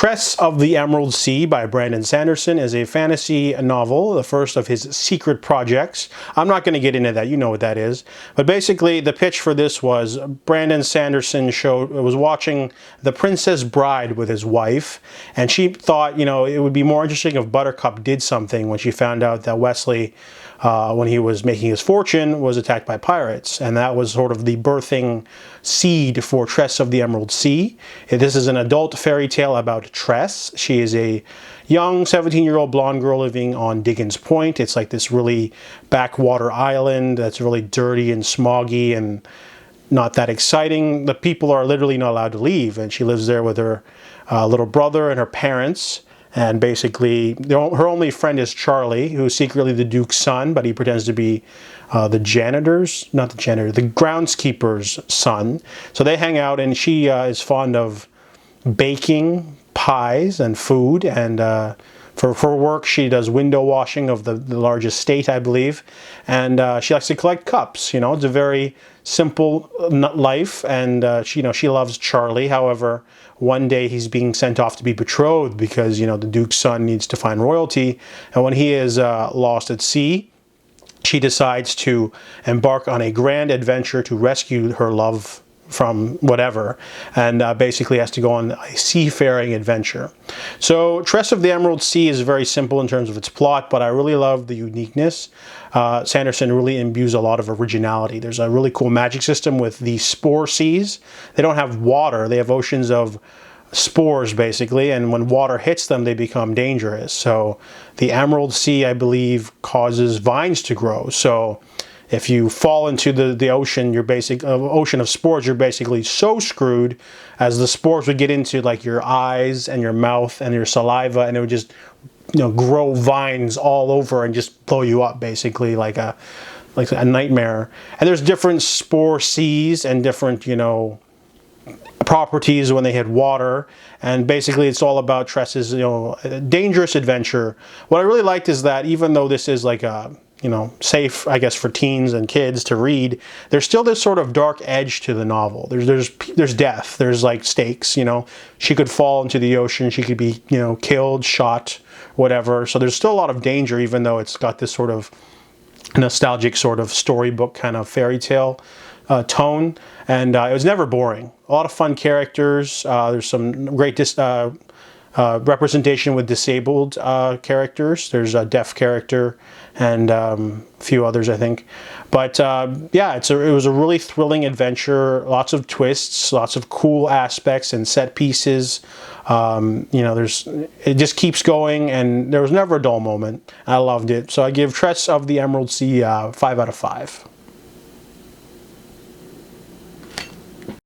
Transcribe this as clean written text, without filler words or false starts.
Tress of the Emerald Sea by Brandon Sanderson is a fantasy novel, the first of his secret projects. I'm not going to get into that, you know what that is. But basically, the pitch for this was Brandon Sanderson was watching The Princess Bride with his wife, and she thought, you know, it would be more interesting if Buttercup did something when she found out that Wesley, when he was making his fortune, was attacked by pirates. And that was sort of the birthing seed for Tress of the Emerald Sea. This is an adult fairy tale about Tress. She is a young 17-year-old blonde girl living on Diggin's Point. It's like this really backwater island that's really dirty and smoggy and not that exciting. The people are literally not allowed to leave, and she lives there with her little brother and her parents. And basically, her only friend is Charlie, who's secretly the Duke's son, but he pretends to be the groundskeeper's son. So they hang out, and she is fond of baking pies and food, and for her work, she does window washing of the large estate, I believe, and she likes to collect cups. You know, it's a very simple life, and she loves Charlie. However, one day he's being sent off to be betrothed because, you know, the Duke's son needs to find royalty, and when he is lost at sea, she decides to embark on a grand adventure to rescue her love from whatever, and basically has to go on a seafaring adventure. So Tress of the Emerald Sea is very simple in terms of its plot, but I really love the uniqueness. Sanderson really imbues a lot of originality. There's a really cool magic system with the spore seas. They don't have water, they have oceans of spores basically, and when water hits them they become dangerous. So the Emerald Sea, I believe, causes vines to grow. So if you fall into the ocean, ocean of spores, you're basically so screwed, as the spores would get into like your eyes and your mouth and your saliva, and it would just, you know, grow vines all over and just blow you up, basically like a nightmare. And there's different spore seas and different, you know, properties when they hit water, and basically it's all about Tress's, you know, dangerous adventure. What I really liked is that even though this is like a, you know, safe, I guess, for teens and kids to read, there's still this sort of dark edge to the novel. There's death, there's like stakes, you know, she could fall into the ocean, she could be, you know, killed, shot, whatever. So there's still a lot of danger, even though it's got this sort of nostalgic sort of storybook kind of fairy tale tone, and it was never boring. A lot of fun characters. There's some great representation with disabled characters. There's a deaf character and a few others, I think. But yeah, it was a really thrilling adventure. Lots of twists, lots of cool aspects and set pieces. You know, it just keeps going, and there was never a dull moment. I loved it. So I give Tress of the Emerald Sea 5 out of 5.